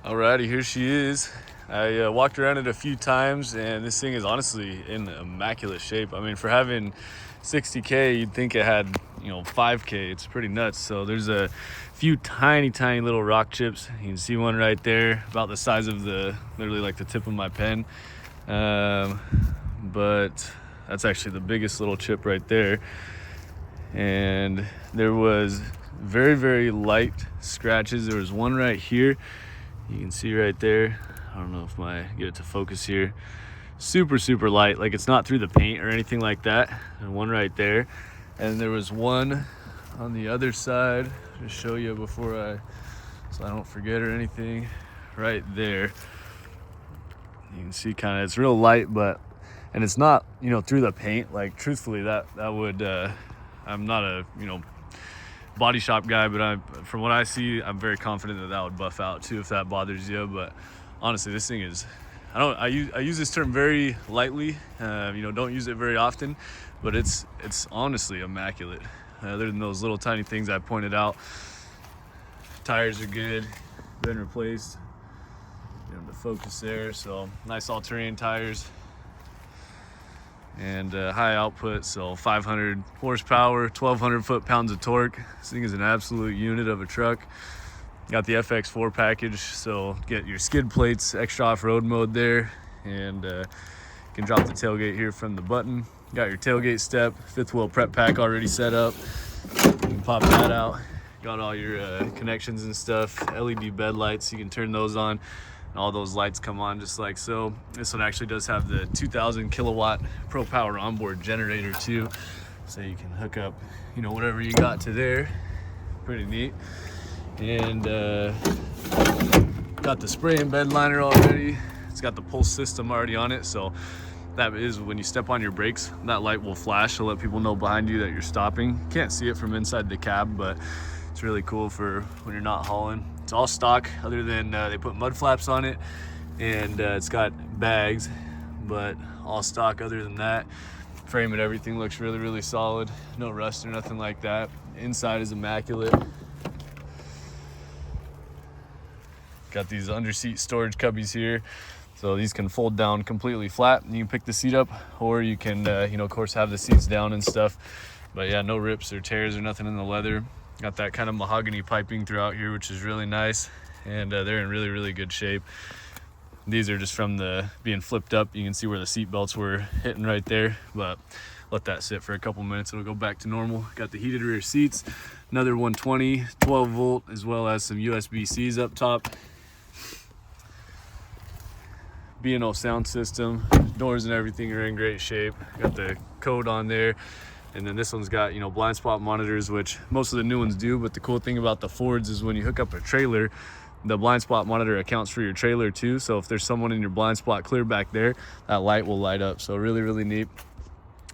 Alrighty, here she is. I walked around it a few times, and this thing is honestly in immaculate shape. I mean, for having 60K, you'd think it had, 5K. It's pretty nuts. So there's a few tiny little rock chips. You can see one right there, about the size of literally like the tip of my pen. But that's actually the biggest little chip right there. And there was very light scratches. There was one right here. You can see right there. I don't know if I get it to focus here. Super light, like it's not through the paint or anything like that. And one right there. And there was one on the other side. Just show you so I don't forget or anything. Right there. You can see kind of, it's real light, and it's not, through the paint. Like truthfully, that would, I'm not a, body shop guy, but from what I see, I'm very confident that would buff out too if that bothers you. But honestly, this thing is, I use this term very lightly. Don't use it very often, but it's honestly immaculate. Other than those little tiny things I pointed out, tires are good, been replaced. The focus there, so nice all-terrain tires. And high output, so 500 horsepower, 1,200 foot-pounds of torque. This thing is an absolute unit of a truck. Got the FX4 package, so get your skid plates, extra off-road mode there, and you can drop the tailgate here from the button. Got your tailgate step, fifth wheel prep pack already set up. You can pop that out. Got all your connections and stuff, LED bed lights, you can turn those on. And all those lights come on just like so. This one actually does have the 2,000 kilowatt Pro Power onboard generator too, so you can hook up, whatever you got to there. Pretty neat. And got the spray and bed liner already. It's got the pulse system already on it, so that is when you step on your brakes, that light will flash to let people know behind you that you're stopping. Can't see it from inside the cab, but it's really cool for when you're not hauling. It's all stock, other than they put mud flaps on it, and it's got bags, but all stock other than that. Frame and everything looks really solid. No rust or nothing like that. Inside is immaculate. Got these under seat storage cubbies here, so these can fold down completely flat, and you can pick the seat up, or you can of course have the seats down and stuff. But yeah, no rips or tears or nothing in the leather. Got that kind of mahogany piping throughout here, which is really nice, and they're in really good shape. These are just from being flipped up. You can see where the seat belts were hitting right there, but let that sit for a couple minutes, it'll go back to normal. Got the heated rear seats, another 120 12 volt, as well as some USB-Cs up top. B&O sound system, doors and everything are in great shape. Got the code on there. And then this one's got, blind spot monitors, which most of the new ones do. But the cool thing about the Fords is when you hook up a trailer, the blind spot monitor accounts for your trailer too. So if there's someone in your blind spot clear back there, that light will light up. So really neat.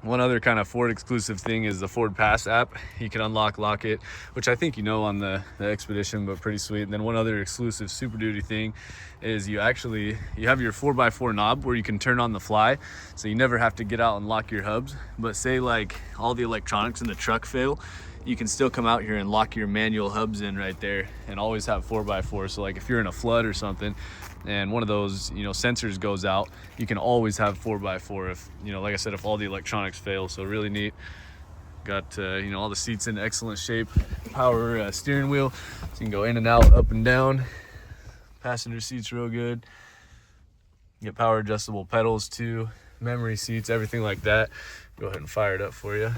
One other kind of Ford exclusive thing is the Ford Pass app. You can lock it, which I think on the Expedition, but pretty sweet. And then one other exclusive Super Duty thing is you have your 4x4 knob where you can turn on the fly, so you never have to get out and lock your hubs. But say like all the electronics in the truck fail, you can still come out here and lock your manual hubs in right there and always have 4x4. So like if you're in a flood or something and one of those sensors goes out, you can always have 4x4 if like I said, if all the electronics fail. So really neat. Got all the seats in excellent shape. Power steering wheel, so you can go in and out, up and down. Passenger seats real good. You get power adjustable pedals too, memory seats, everything like that. Go ahead and fire it up for you.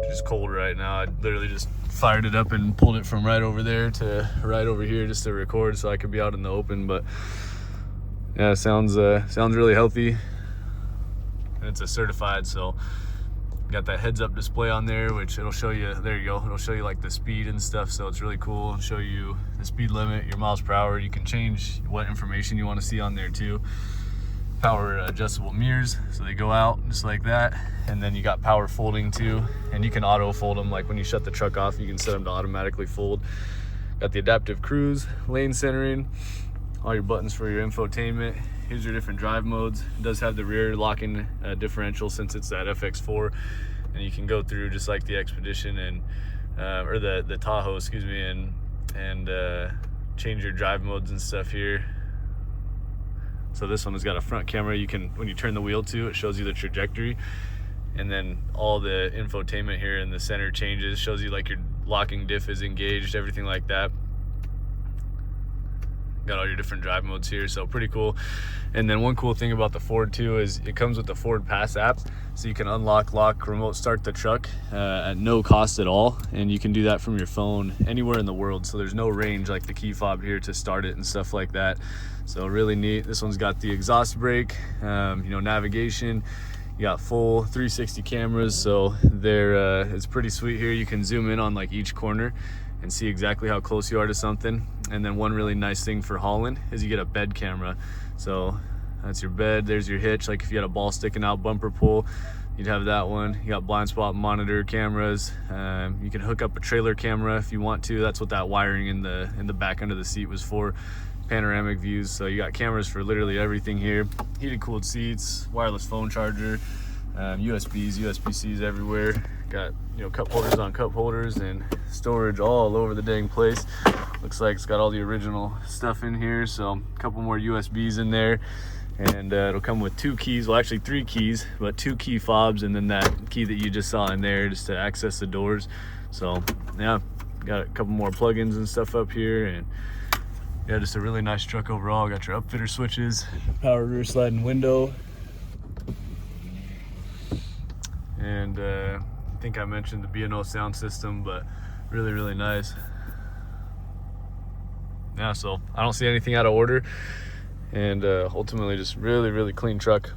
It's cold right now. I literally just fired it up and pulled it from right over there to right over here just to record, so I could be out in the open. But yeah, it sounds really healthy, and it's a certified, so got that heads-up display on there, which it'll show you. There you go. It'll show you like the speed and stuff, so it's really cool. It'll show you the speed limit, your miles per hour. You can change what information you want to see on there too. Power adjustable mirrors, so they go out just like that. And then you got power folding too, and you can auto fold them. Like when you shut the truck off, you can set them to automatically fold. Got the adaptive cruise, lane centering, all your buttons for your infotainment. Here's your different drive modes. It does have the rear locking differential since it's that FX4. and you can go through just like the Expedition and or the Tahoe, excuse me, and change your drive modes and stuff here. So this one has got a front camera. You can, when you turn the wheel to, it shows you the trajectory, and then all the infotainment here in the center changes, shows you like your locking diff is engaged, everything like that. Got all your different drive modes here, so pretty cool. And then one cool thing about the Ford too is it comes with the Ford Pass app, so you can unlock, lock, remote start the truck at no cost at all, and you can do that from your phone anywhere in the world. So there's no range like the key fob here to start it and stuff like that. So really neat. This one's got the exhaust brake, navigation. You got full 360 cameras, so it's pretty sweet here. You can zoom in on like each corner and see exactly how close you are to something. And then one really nice thing for hauling is you get a bed camera. So that's your bed, there's your hitch. Like if you had a ball sticking out, bumper pull, you'd have that one. You got blind spot monitor cameras. You can hook up a trailer camera if you want to. That's what that wiring in the back under the seat was for. Panoramic views. So you got cameras for literally everything here. Heated cooled seats, wireless phone charger, USBs, USB-Cs everywhere. Got, cup holders on cup holders and storage all over the dang place. Looks like it's got all the original stuff in here, so a couple more USBs in there. And it'll come with 2 keys, well actually 3 keys, but 2 key fobs, and then that key that you just saw in there just to access the doors. So yeah, got a couple more plugins and stuff up here, and yeah, just a really nice truck overall. Got your upfitter switches, power rear sliding window, and I think I mentioned the B&O sound system, but really, really nice. Yeah, so I don't see anything out of order, and ultimately just really, really clean truck.